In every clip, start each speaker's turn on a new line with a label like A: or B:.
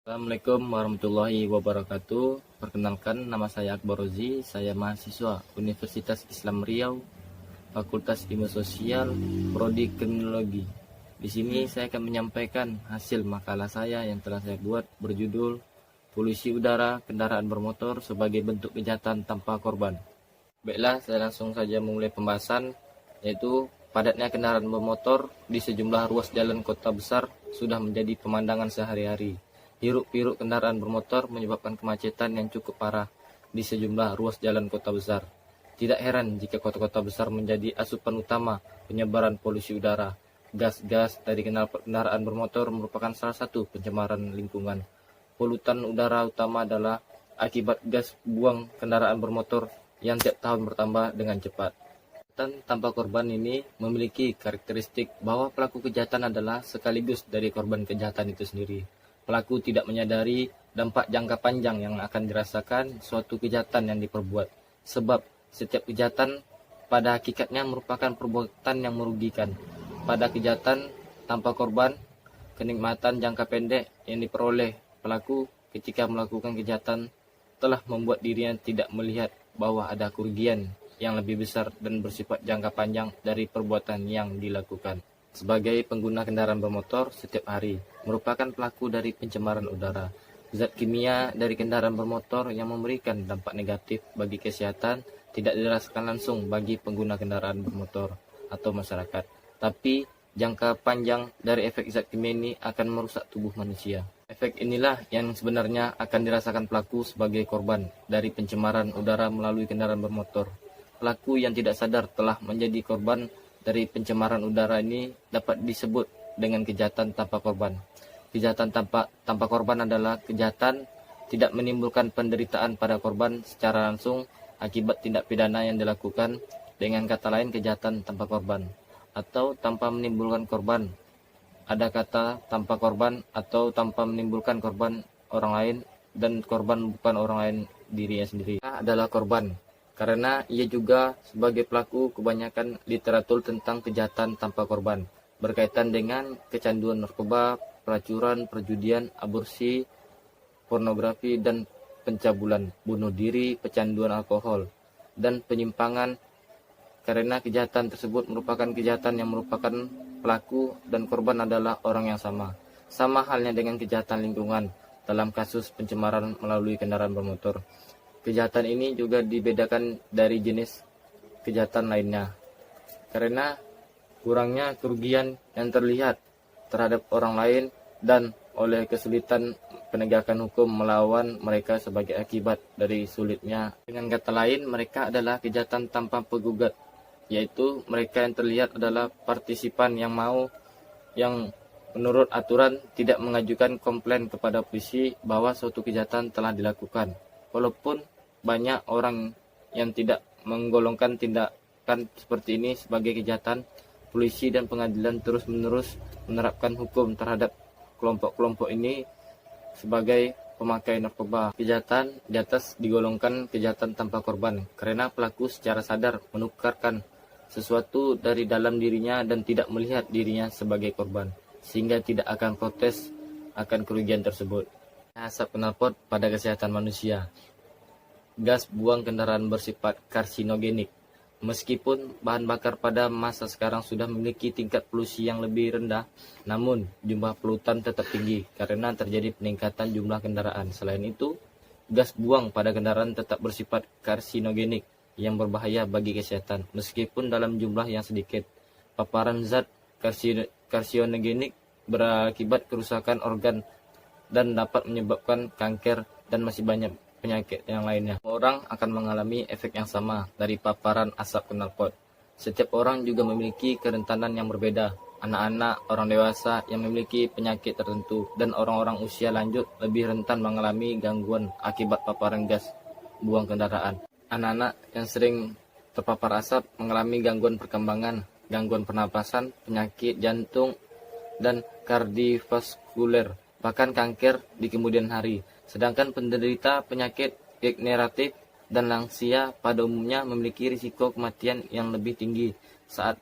A: Assalamualaikum warahmatullahi wabarakatuh. Perkenalkan, nama saya Akbar Rozi. Saya mahasiswa Universitas Islam Riau, Fakultas Ilmu Sosial, Prodi Kriminologi. Di sini saya akan menyampaikan hasil makalah saya yang telah saya buat berjudul Polusi Udara Kendaraan Bermotor sebagai Bentuk Kejahatan Tanpa Korban. Baiklah, saya langsung saja memulai pembahasan, yaitu padatnya kendaraan bermotor di sejumlah ruas jalan kota besar sudah menjadi pemandangan sehari-hari. Hiruk-pikuk kendaraan bermotor menyebabkan kemacetan yang cukup parah di sejumlah ruas jalan kota besar. Tidak heran jika kota-kota besar menjadi asupan utama penyebaran polusi udara. Gas-gas dari kendaraan bermotor merupakan salah satu pencemaran lingkungan. Polutan udara utama adalah akibat gas buang kendaraan bermotor yang tiap tahun bertambah dengan cepat. Kejahatan tanpa korban ini memiliki karakteristik bahwa pelaku kejahatan adalah sekaligus dari korban kejahatan itu sendiri. Pelaku tidak menyadari dampak jangka panjang yang akan dirasakan suatu kejahatan yang diperbuat. Sebab setiap kejahatan pada hakikatnya merupakan perbuatan yang merugikan. Pada kejahatan tanpa korban, kenikmatan jangka pendek yang diperoleh pelaku ketika melakukan kejahatan telah membuat dirinya tidak melihat bahwa ada kerugian yang lebih besar dan bersifat jangka panjang dari perbuatan yang dilakukan. Sebagai pengguna kendaraan bermotor setiap hari, merupakan pelaku dari pencemaran udara. Zat kimia dari kendaraan bermotor yang memberikan dampak negatif bagi kesehatan tidak dirasakan langsung bagi pengguna kendaraan bermotor atau masyarakat. Tapi jangka panjang dari efek zat kimia ini akan merusak tubuh manusia. Efek inilah yang sebenarnya akan dirasakan pelaku sebagai korban dari pencemaran udara melalui kendaraan bermotor. Pelaku yang tidak sadar telah menjadi korban dari pencemaran udara ini dapat disebut dengan kejahatan tanpa korban. Kejahatan tanpa korban adalah kejahatan tidak menimbulkan penderitaan pada korban secara langsung akibat tindak pidana yang dilakukan, dengan kata lain kejahatan tanpa korban, atau tanpa menimbulkan korban. Ada kata tanpa korban atau tanpa menimbulkan korban orang lain, dan korban bukan orang lain dirinya sendiri. Adalah korban karena ia juga sebagai pelaku kebanyakan literatur tentang kejahatan tanpa korban berkaitan dengan kecanduan narkoba, pelacuran, perjudian, aborsi, pornografi, dan pencabulan, bunuh diri, pecanduan alkohol, dan penyimpangan. Karena kejahatan tersebut merupakan kejahatan yang merupakan pelaku dan korban adalah orang yang sama. Sama halnya dengan kejahatan lingkungan dalam kasus pencemaran melalui kendaraan bermotor. Kejahatan ini juga dibedakan dari jenis kejahatan lainnya, karena kurangnya kerugian yang terlihat terhadap orang lain dan oleh kesulitan penegakan hukum melawan mereka sebagai akibat dari sulitnya. Dengan kata lain, mereka adalah kejahatan tanpa penggugat, yaitu mereka yang terlihat adalah partisipan yang menurut aturan tidak mengajukan komplain kepada polisi bahwa suatu kejahatan telah dilakukan. Walaupun banyak orang yang tidak menggolongkan tindakan seperti ini sebagai kejahatan, polisi dan pengadilan terus-menerus menerapkan hukum terhadap kelompok-kelompok ini sebagai pemakai narkoba. Kejahatan di atas digolongkan kejahatan tanpa korban karena pelaku secara sadar menukarkan sesuatu dari dalam dirinya dan tidak melihat dirinya sebagai korban, sehingga tidak akan protes akan kerugian tersebut. Asap knalpot pada kesehatan manusia. Gas buang kendaraan bersifat karsinogenik. Meskipun bahan bakar pada masa sekarang sudah memiliki tingkat polusi yang lebih rendah, namun jumlah polutan tetap tinggi karena terjadi peningkatan jumlah kendaraan. Selain itu, gas buang pada kendaraan tetap bersifat karsinogenik yang berbahaya bagi kesehatan, meskipun dalam jumlah yang sedikit. Paparan zat karsinogenik berakibat kerusakan organ dan dapat menyebabkan kanker dan masih banyak penyakit yang lainnya. Orang akan mengalami efek yang sama dari paparan asap knalpot. Setiap orang juga memiliki kerentanan yang berbeda. Anak-anak, orang dewasa yang memiliki penyakit tertentu, dan orang-orang usia lanjut lebih rentan mengalami gangguan akibat paparan gas buang kendaraan. Anak-anak yang sering terpapar asap mengalami gangguan perkembangan, gangguan pernapasan, penyakit jantung, dan kardiovaskuler, bahkan kanker di kemudian hari. Sedangkan penderita penyakit degeneratif dan lansia pada umumnya memiliki risiko kematian yang lebih tinggi saat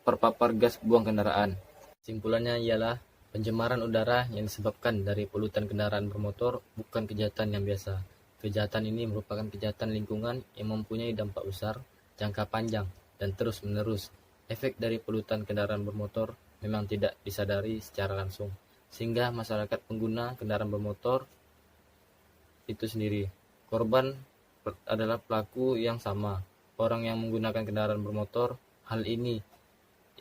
A: terpapar gas buang kendaraan. Simpulannya ialah Pencemaran udara yang disebabkan dari polutan kendaraan bermotor bukan kejahatan yang biasa. Kejahatan ini merupakan kejahatan lingkungan yang mempunyai dampak besar, jangka panjang, dan terus-menerus. Efek dari polutan kendaraan bermotor memang tidak disadari secara langsung, sehingga masyarakat pengguna kendaraan bermotor itu sendiri. Korban adalah pelaku yang sama, orang yang menggunakan kendaraan bermotor. Hal ini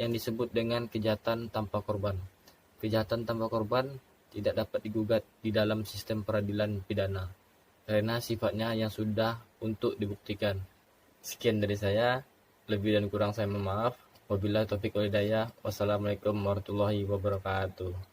A: yang disebut dengan kejahatan tanpa korban. Kejahatan tanpa korban tidak dapat digugat di dalam sistem peradilan pidana, karena sifatnya yang sudah untuk dibuktikan. Sekian dari saya, lebih dan kurang saya mohon maaf. Wabillahi taufiq wal hidayah. Wassalamualaikum warahmatullahi wabarakatuh.